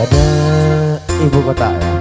ada ibu kota ya.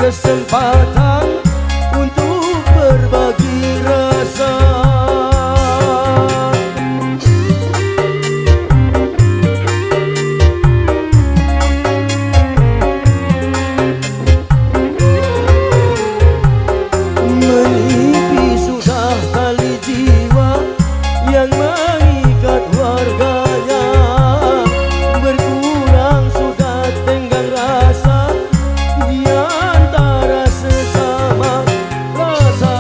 Kesempatan untuk berbagi rasa, menipis sudah tali jiwa yang mengikat warganya, berkurang sudah tenggang rasa di antara sesama, rasa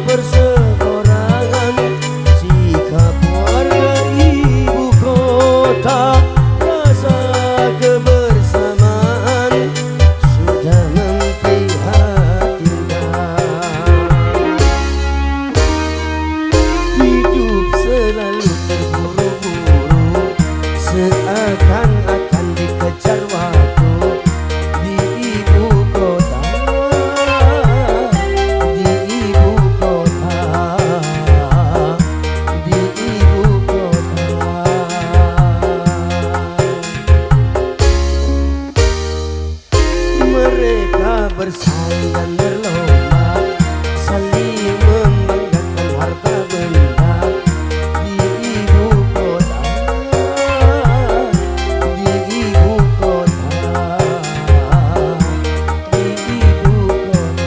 perseorangan. Sikap warga ibu kota, rasa kebersamaan sudah memprihatinkan. Hidup selalu terburu-buru, seakan-akan dikejar waktu di ibu kota, di ibu kota, di ibu kota. Mereka bersaing dan berlomba, saling membanggakan harta benda di ibu kota, di ibu kota, di ibu kota.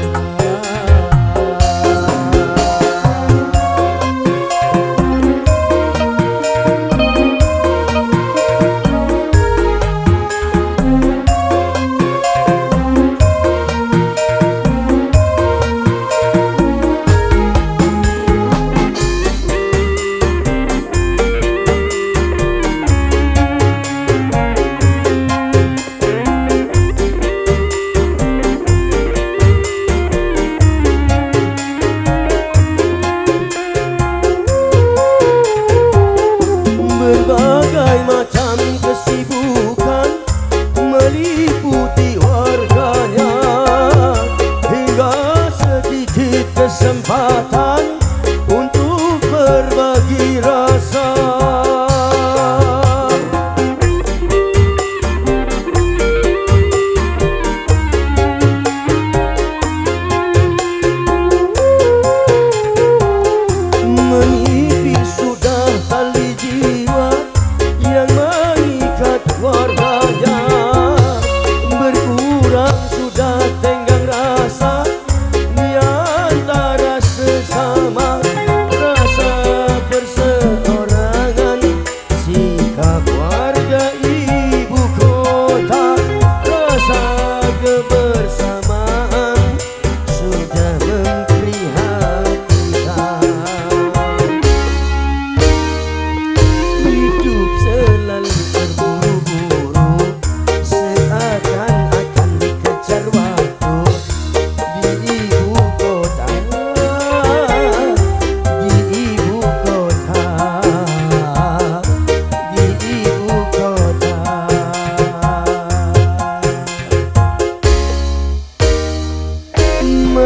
Berbagai macam kesibukan meliputi warganya, hingga sedikit kesempatan untuk berbagi rasa. Menipis sudah tali jiwa yang mengikat warganya, berkurang sudah tenggang rasa di antara sesama.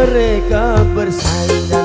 mereka bersaing dan